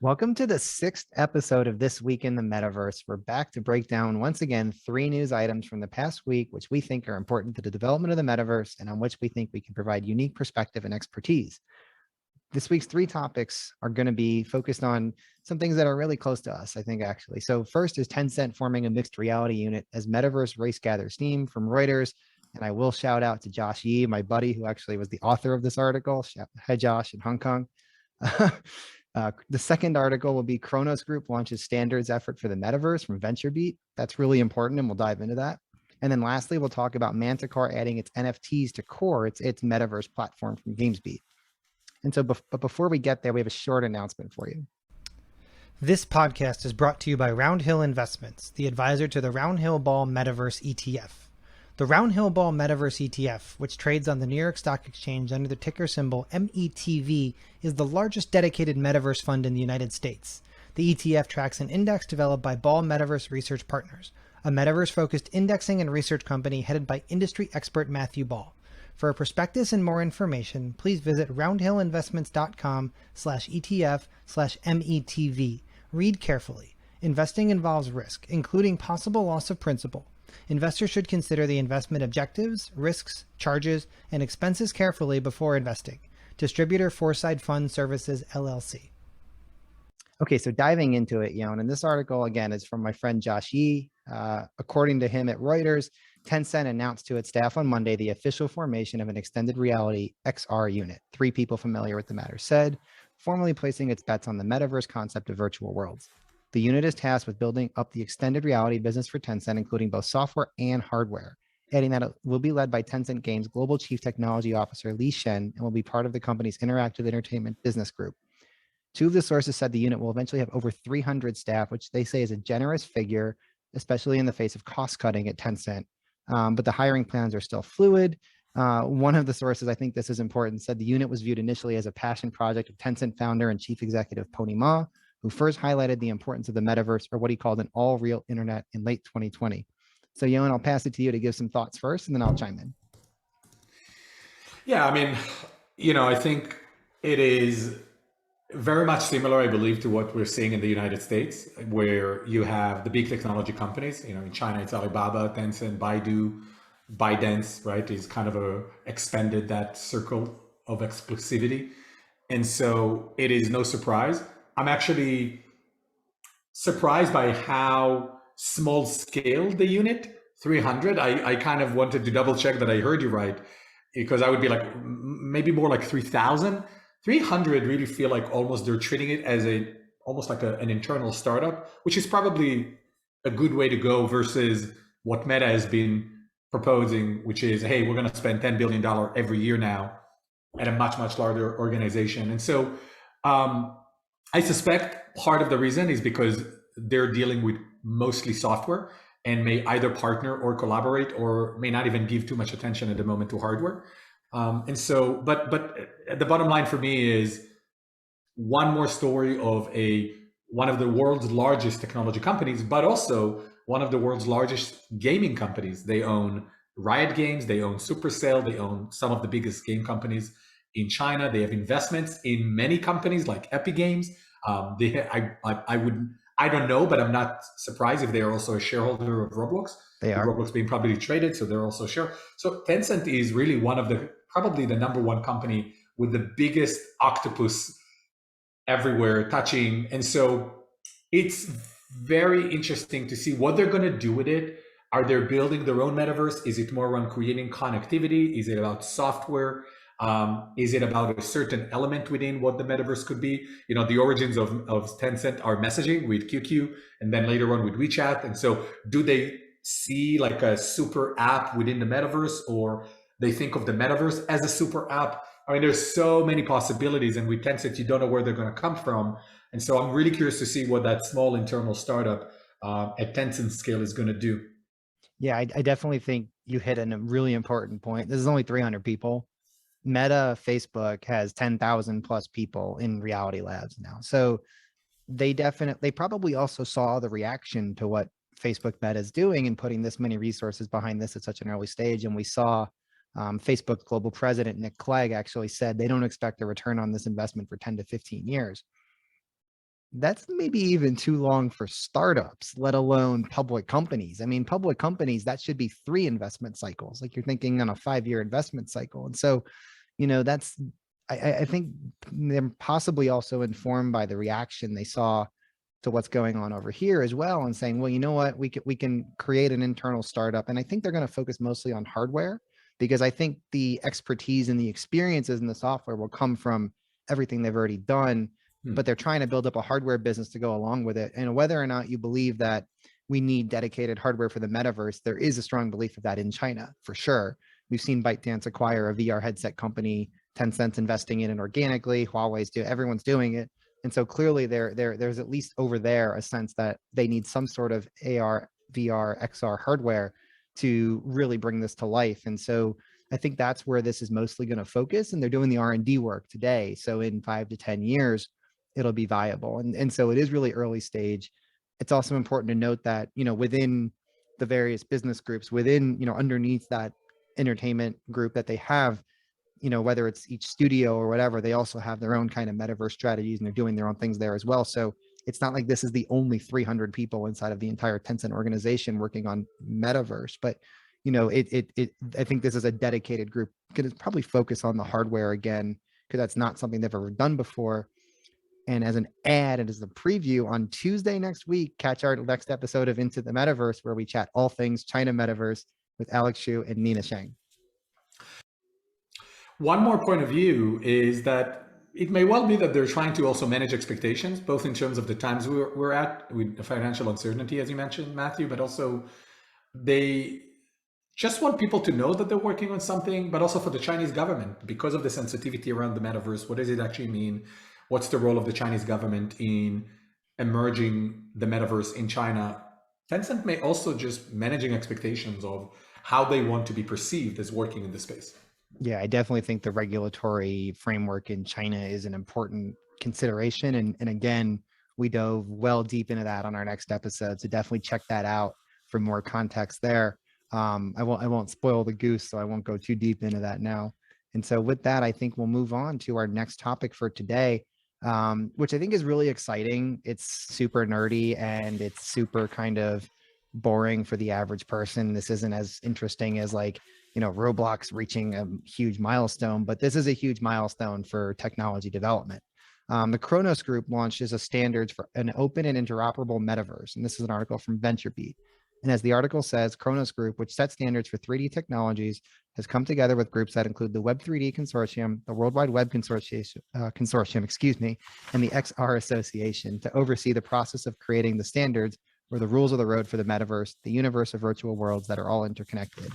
Welcome to the sixth episode of This Week in the Metaverse. We're back to break down once again 3 news items from the past week, which we think are important to the development of the metaverse and on which we think we can provide unique perspective and expertise. This week's 3 topics are going to be focused on some things that are really close to us, I think, actually. So first is Tencent forming a mixed reality unit as metaverse race gathers steam from Reuters. And I will shout out to Josh Yee, my buddy, who actually was the author of this article. Hi, Josh, in Hong Kong. The second article will be Khronos Group launches standards effort for the metaverse from VentureBeat. That's really important, and we'll dive into that. And then lastly, we'll talk about Manticore adding its NFTs to Core, its metaverse platform from GamesBeat. And so, but before we get there, we have a short announcement for you. This podcast is brought to you by Roundhill Investments, the advisor to the Roundhill Ball Metaverse ETF. The Roundhill Ball Metaverse ETF, which trades on the New York Stock Exchange under the ticker symbol METV, is the largest dedicated metaverse fund in the United States. The ETF tracks an index developed by Ball Metaverse Research Partners, a metaverse-focused indexing and research company headed by industry expert Matthew Ball. For a prospectus and more information, please visit roundhillinvestments.com/ETF/METV. Read carefully. Investing involves risk, including possible loss of principal. Investors should consider the investment objectives, risks, charges, and expenses carefully before investing. Distributor Foreside Fund Services, LLC. Okay, so diving into it, and this article, again, is from my friend Josh Yee. According to him at Reuters, Tencent announced to its staff on Monday the official formation of an extended reality XR unit. 3 people familiar with the matter said, formally placing its bets on the metaverse concept of virtual worlds. The unit is tasked with building up the extended reality business for Tencent, including both software and hardware, adding that it will be led by Tencent Games Global Chief Technology Officer Li Shen and will be part of the company's interactive entertainment business group. 2 of the sources said the unit will eventually have over 300 staff, which they say is a generous figure, especially in the face of cost cutting at Tencent. But the hiring plans are still fluid. One of the sources, I think this is important, said the unit was viewed initially as a passion project of Tencent founder and chief executive Pony Ma, who first highlighted the importance of the metaverse, or what he called an all-real internet, in late 2020. So, Yohan, I'll pass it to you to give some thoughts first, and then I'll chime in. Yeah, I mean, I think it is very much similar, I believe, to what we're seeing in the United States, where you have the big technology companies. In China, it's Alibaba, Tencent, Baidu, ByteDance, right? Is kind of expanded that circle of exclusivity. And so it is no surprise. I'm actually surprised by how small scale the unit, 300. I kind of wanted to double check that I heard you right, because I would be like, maybe more like 3,000. 300 really feel like almost they're treating it as almost like an internal startup, which is probably a good way to go versus what Meta has been proposing, which is, hey, we're going to spend $10 billion every year now at a much, much larger organization. And so I suspect part of the reason is because they're dealing with mostly software and may either partner or collaborate, or may not even give too much attention at the moment to hardware. And so, but the bottom line for me is one more story of one of the world's largest technology companies, but also one of the world's largest gaming companies. They own Riot Games, they own Supercell, they own some of the biggest game companies in China. They have investments in many companies like Epic Games. I don't know, but I'm not surprised if they are also a shareholder of Roblox. They are. Roblox being publicly traded, so they're also share. So Tencent is really probably the number one company with the biggest octopus everywhere touching. And so it's very interesting to see what they're going to do with it. Are they building their own metaverse? Is it more around creating connectivity? Is it about software? Is it about a certain element within what the metaverse could be? The origins of Tencent are messaging with QQ, and then later on with WeChat. And so do they see like a super app within the metaverse, or they think of the metaverse as a super app? I mean, there's so many possibilities, and with Tencent, you don't know where they're going to come from. And so I'm really curious to see what that small internal startup at Tencent scale is going to do. Yeah, I definitely think you hit a really important point. This is only 300 people. Meta, Facebook has 10,000 plus people in Reality Labs now. So they probably also saw the reaction to what Facebook Meta is doing and putting this many resources behind this at such an early stage. And we saw Facebook's global president, Nick Clegg, actually said they don't expect a return on this investment for 10 to 15 years. that's maybe even too long for startups, let alone public companies. I mean, public companies, that should be 3 investment cycles. Like you're thinking on a 5-year investment cycle. And so, that's, I think they're possibly also informed by the reaction they saw to what's going on over here as well, and saying, well, you know what, we can create an internal startup. And I think they're going to focus mostly on hardware, because I think the expertise and the experiences in the software will come from everything they've already done, but they're trying to build up a hardware business to go along with it. And whether or not you believe that we need dedicated hardware for the metaverse, there is a strong belief of that in China for sure. We've seen ByteDance acquire a VR headset company, Tencent's investing in it organically, everyone's doing it. And so clearly there's at least over there a sense that they need some sort of AR, VR, XR hardware to really bring this to life. And so I think that's where this is mostly going to focus, and they're doing the R&D work today. So in 5 to 10 years, it'll be viable. And so it is really early stage. It's also important to note that, within the various business groups, within, underneath that entertainment group that they have, whether it's each studio or whatever, they also have their own kind of metaverse strategies, and they're doing their own things there as well. So it's not like this is the only 300 people inside of the entire Tencent organization working on metaverse, but I think this is a dedicated group, going to probably focus on the hardware again, because that's not something they've ever done before. And as an ad and as a preview, on Tuesday next week, catch our next episode of Into the Metaverse, where we chat all things China Metaverse with Alex Xu and Nina Shang. One more point of view is that it may well be that they're trying to also manage expectations, both in terms of the times we're at with financial uncertainty, as you mentioned, Matthew, but also they just want people to know that they're working on something, but also for the Chinese government, because of the sensitivity around the metaverse. What does it actually mean? What's the role of the Chinese government in emerging the metaverse in China? Tencent may also just managing expectations of how they want to be perceived as working in the space. Yeah, I definitely think the regulatory framework in China is an important consideration. And again, we dove well deep into that on our next episode. So definitely check that out for more context there. I won't spoil the goose, so I won't go too deep into that now. And so with that, I think we'll move on to our next topic for today, which I think is really exciting. It's super nerdy and it's super kind of boring for the average person. This isn't as interesting as Roblox reaching a huge milestone, but this is a huge milestone for technology development. The Khronos Group launches a standards for an open and interoperable metaverse. And this is an article from VentureBeat. And as the article says, Khronos Group, which sets standards for 3D technologies, has come together with groups that include the Web3D Consortium, the World Wide Web Consortium, and the XR Association to oversee the process of creating the standards or the rules of the road for the metaverse, the universe of virtual worlds that are all interconnected.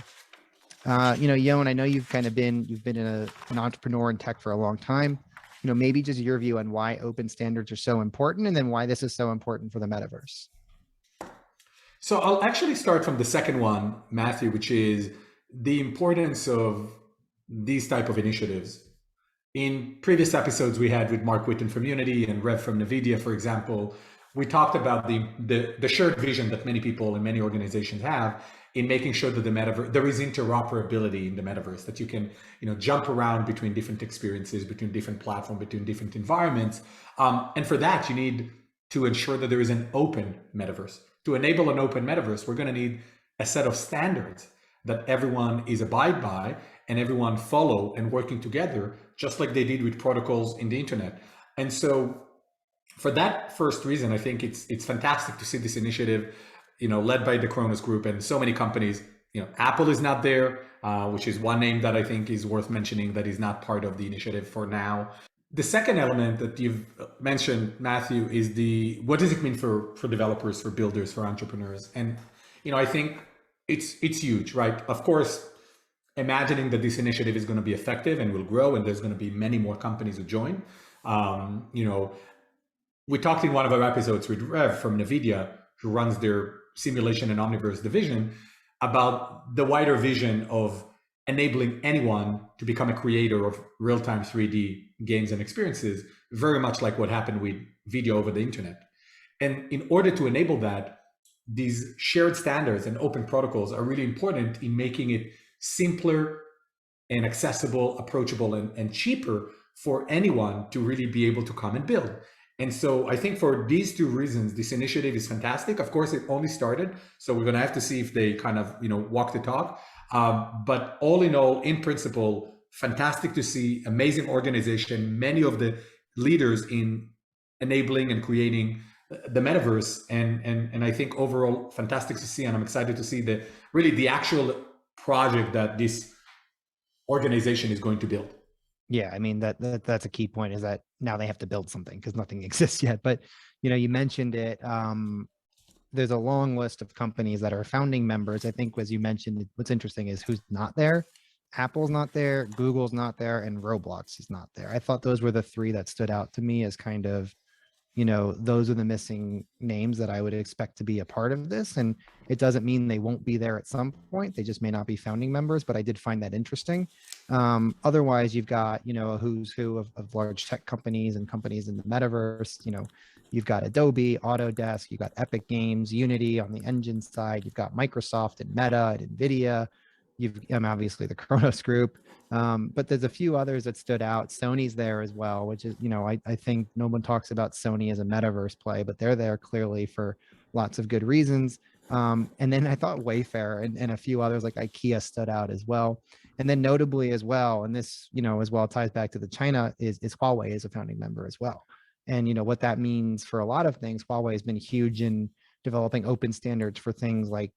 Yoan, I know you've been an entrepreneur in tech for a long time. Maybe just your view on why open standards are so important, and then why this is so important for the metaverse. So I'll actually start from the second one, Matthew, which is the importance of these type of initiatives. In previous episodes we had with Mark Witten from Unity and Rev from NVIDIA, for example, we talked about the shared vision that many people and many organizations have in making sure that the metaverse, there is interoperability in the metaverse, that you can jump around between different experiences, between different platforms, between different environments. And for that, you need to ensure that there is an open metaverse. To enable an open metaverse, we're going to need a set of standards that everyone is abide by and everyone follow and working together, just like they did with protocols in the internet. And so for that first reason, I think it's fantastic to see this initiative, led by the Khronos Group and so many companies. Apple is not there, which is one name that I think is worth mentioning that is not part of the initiative for now. The second element that you've mentioned, Matthew, is what does it mean for developers, for builders, for entrepreneurs? And I think it's huge, right? Of course, imagining that this initiative is going to be effective and will grow, and there's going to be many more companies who join. We talked in one of our episodes with Rev from NVIDIA, who runs their simulation and omniverse division, about the wider vision of enabling anyone to become a creator of real-time 3D games and experiences, very much like what happened with video over the internet. And in order to enable that, these shared standards and open protocols are really important in making it simpler and accessible, approachable, and cheaper for anyone to really be able to come and build. And so I think for these two reasons, this initiative is fantastic. Of course, it only started, so we're going to have to see if they kind of, walk the talk. But all in all, in principle, fantastic to see, amazing organization, many of the leaders in enabling and creating the metaverse, and I think overall fantastic to see, and I'm excited to see the actual project that this organization is going to build. Yeah, I mean that's a key point, is that now they have to build something because nothing exists yet. But you mentioned it. There's a long list of companies that are founding members. I think, as you mentioned, what's interesting is who's not there. Apple's not there, Google's not there, and Roblox is not there. I thought those were the three that stood out to me as kind of, those are the missing names that I would expect to be a part of this. And it doesn't mean they won't be there at some point. They just may not be founding members, but I did find that interesting. Otherwise, you've got, a who's who of large tech companies and companies in the metaverse. You've got Adobe, Autodesk, you've got Epic Games, Unity on the engine side. You've got Microsoft and Meta and NVIDIA. You've obviously the Khronos Group. But there's a few others that stood out. Sony's there as well, which is, I think no one talks about Sony as a metaverse play, but they're there clearly for lots of good reasons. And then I thought Wayfair and a few others like IKEA stood out as well. And then notably as well, and this, as well ties back to the China, is Huawei is a founding member as well. And what that means for a lot of things, Huawei has been huge in developing open standards for things like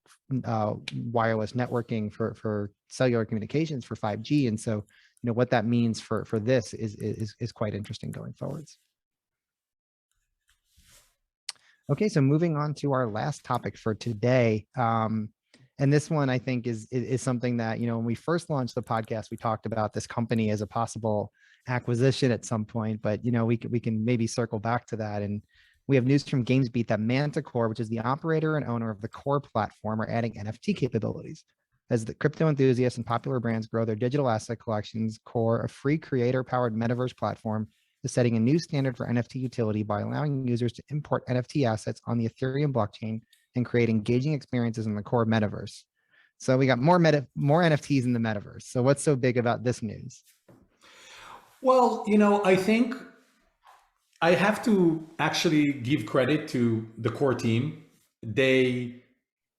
wireless networking for cellular communications for 5G. And so, what that means for this is quite interesting going forwards. Okay, so moving on to our last topic for today. And this one I think is something that, when we first launched the podcast, we talked about this company as a possible acquisition at some point, but we can maybe circle back to that. And we have news from GamesBeat that Manticore, which is the operator and owner of the Core platform, are adding NFT capabilities. As the crypto enthusiasts and popular brands grow their digital asset collections, Core, a free creator-powered metaverse platform, is setting a new standard for NFT utility by allowing users to import NFT assets on the Ethereum blockchain and create engaging experiences in the Core metaverse. So we got more NFTs in the metaverse. So what's so big about this news? Well, I think I have to actually give credit to the Core team. They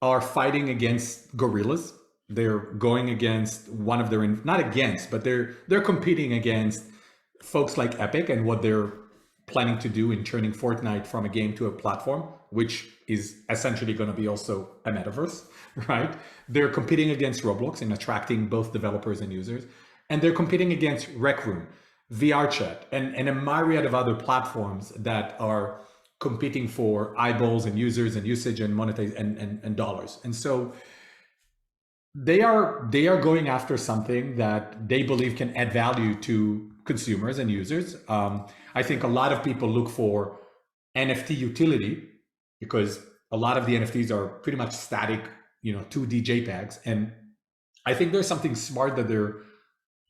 are fighting against gorillas. They're going against one of their, not against, but they're competing against folks like Epic and what they're planning to do in turning Fortnite from a game to a platform, which is essentially going to be also a metaverse, right? They're competing against Roblox in attracting both developers and users, and they're competing against Rec Room, VRChat, and a myriad of other platforms that are competing for eyeballs and users and usage and monetize and dollars. And so they are going after something that they believe can add value to consumers and users. I think a lot of people look for NFT utility because a lot of the NFTs are pretty much static, 2D JPEGs. And I think there's something smart that they're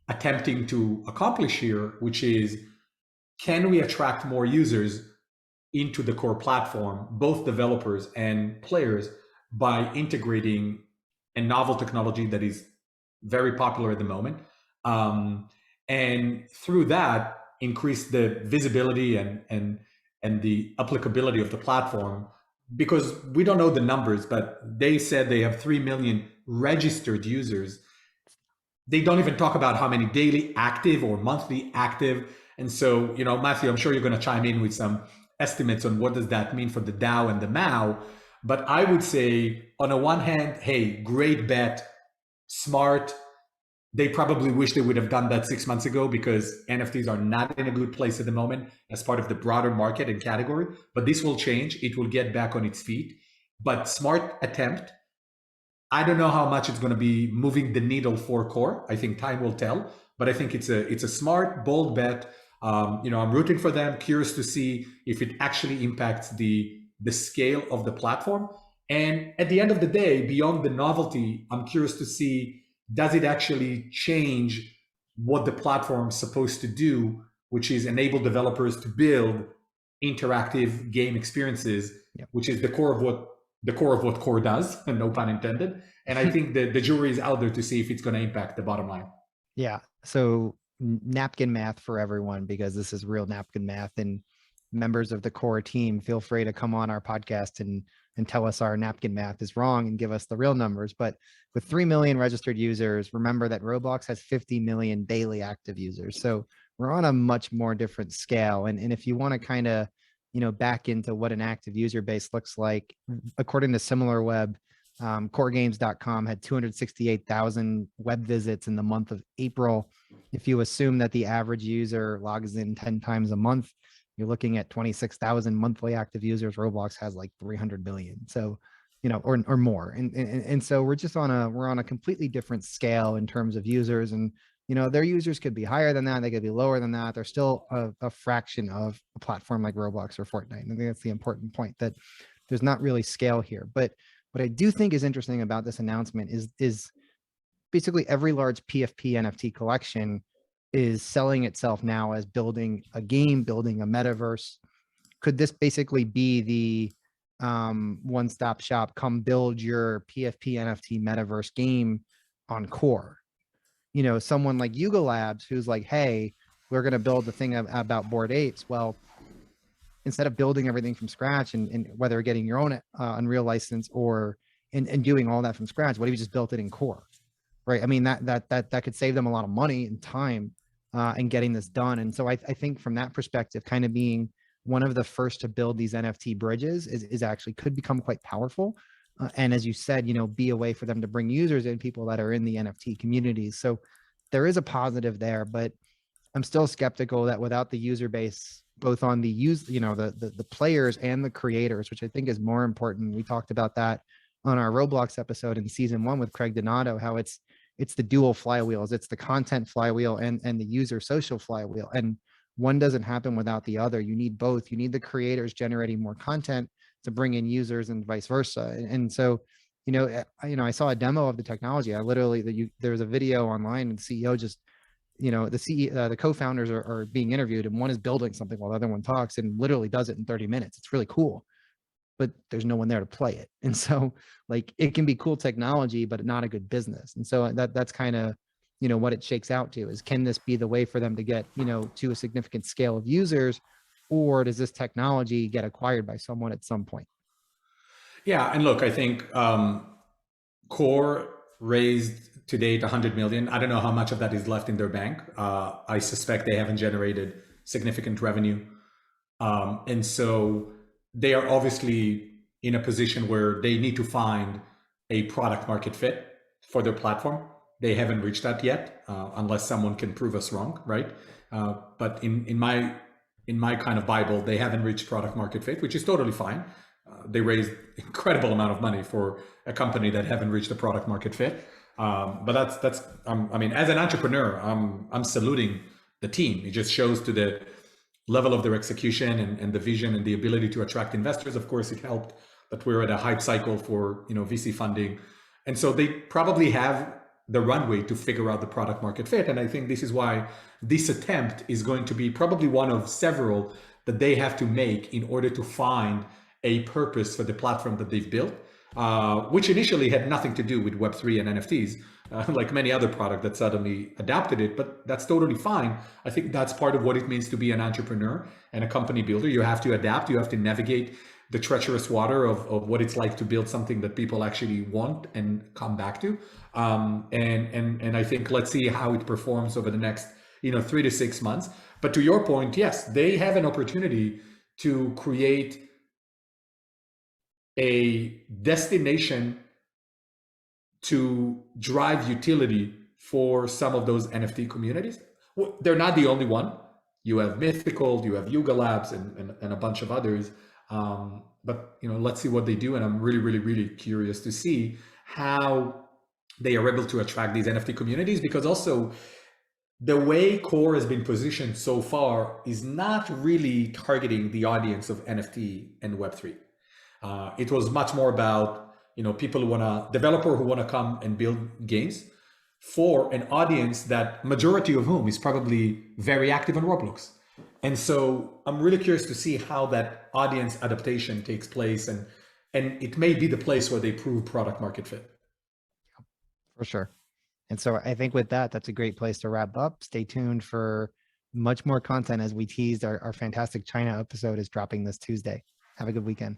attempting to accomplish here, which is, can we attract more users into the Core platform, both developers and players, by integrating a novel technology that is very popular at the moment, and through that increase the visibility and the applicability of the platform. Because we don't know the numbers, but they said they have 3 million registered users. They don't even talk about how many daily active or monthly active. And so, Matthew, I'm sure you're going to chime in with some estimates on what does that mean for the DAO and the MAO. But I would say, on the one hand, hey, great bet, smart. They probably wish they would have done that 6 months ago because NFTs are not in a good place at the moment as part of the broader market and category. But this will change. It will get back on its feet. But smart attempt. I don't know how much it's going to be moving the needle for Core. I think time will tell. But I think it's a smart, bold bet. I'm rooting for them. Curious to see if it actually impacts the scale of the platform. And at the end of the day, beyond the novelty, I'm curious to see, does it actually change what the platform is supposed to do, which is enable developers to build interactive game experiences, which is the core of what Core does, and no pun intended. And I think that the jury is out there to see if it's going to impact the bottom line. Yeah. So napkin math for everyone, because this is real napkin math. And members of the core team, feel free to come on our podcast and tell us our napkin math is wrong and give us the real numbers. But with 3 million registered users, remember that Roblox has 50 million daily active users. So we're on a much more different scale. And if you want to kind of, back into what an active user base looks like, according to SimilarWeb, coregames.com had 268,000 web visits in the month of April. If you assume that the average user logs in 10 times a month, you're looking at 26,000 monthly active users. Roblox has like 300 million. So, or more. And so we're on a completely different scale in terms of users. And, their users could be higher than that. They could be lower than that. They're still a fraction of a platform like Roblox or Fortnite. And I think that's the important point, that there's not really scale here. But what I do think is interesting about this announcement is basically every large PFP NFT collection is selling itself now as building a game, building a metaverse. Could this basically be the one-stop shop? Come build your PFP NFT metaverse game on Core. Someone like Yuga Labs, who's like, hey, we're going to build the thing about Bored Apes. Well, instead of building everything from scratch and whether getting your own Unreal license or and doing all that from scratch, what if you just built it in Core, right? I mean, that could save them a lot of money and time and getting this done. And so I think from that perspective, kind of being one of the first to build these NFT bridges is actually could become quite powerful. And as you said, be a way for them to bring users in, people that are in the NFT communities. So there is a positive there, but I'm still skeptical that without the user base, both on the the players and the creators, which I think is more important. We talked about that on our Roblox episode in season 1 with Craig Donato, how it's the dual flywheels. It's the content flywheel and the user social flywheel. And one doesn't happen without the other. You need both. You need the creators generating more content to bring in users and vice versa. And so, I saw a demo of the technology. I literally, there was a video online and the CEO just, the co-founders are being interviewed and one is building something while the other one talks and literally does it in 30 minutes. It's really cool, but there's no one there to play it. And so like, it can be cool technology, but not a good business. And so that's kind of, what it shakes out to is, can this be the way for them to get, to a significant scale of users, or does this technology get acquired by someone at some point? Yeah, and look, I think Core raised to date 100 million. I don't know how much of that is left in their bank. I suspect they haven't generated significant revenue. And so they are obviously in a position where they need to find a product market fit for their platform. They haven't reached that yet, unless someone can prove us wrong, right? But in my kind of Bible, they haven't reached product market fit, which is totally fine. They raised incredible amount of money for a company that haven't reached a product market fit. But that's I mean, as an entrepreneur, I'm saluting the team. It just shows to the level of their execution and the vision and the ability to attract investors. Of course, it helped that we're at a hype cycle for VC funding, and so they probably have the runway to figure out the product market fit. And I think this is why this attempt is going to be probably one of several that they have to make in order to find a purpose for the platform that they've built, which initially had nothing to do with Web3 and NFTs, like many other products that suddenly adapted it, but that's totally fine. I think that's part of what it means to be an entrepreneur and a company builder. You have to adapt, you have to navigate the treacherous water of what it's like to build something that people actually want and come back to. And I think let's see how it performs over the next 3 to 6 months. But to your point, yes, they have an opportunity to create a destination to drive utility for some of those NFT communities. They're not the only one. You have Mythical, you have Yuga Labs, and a bunch of others. But let's see what they do. And I'm really, really, really curious to see how they are able to attract these NFT communities, because also the way Core has been positioned so far is not really targeting the audience of NFT and Web3. It was much more about, people who developer who want to come and build games for an audience that majority of whom is probably very active on Roblox. And so I'm really curious to see how that audience adaptation takes place, and it may be the place where they prove product market fit. For sure. And so I think with that, that's a great place to wrap up. Stay tuned for much more content as we teased. Our fantastic China episode is dropping this Tuesday. Have a good weekend.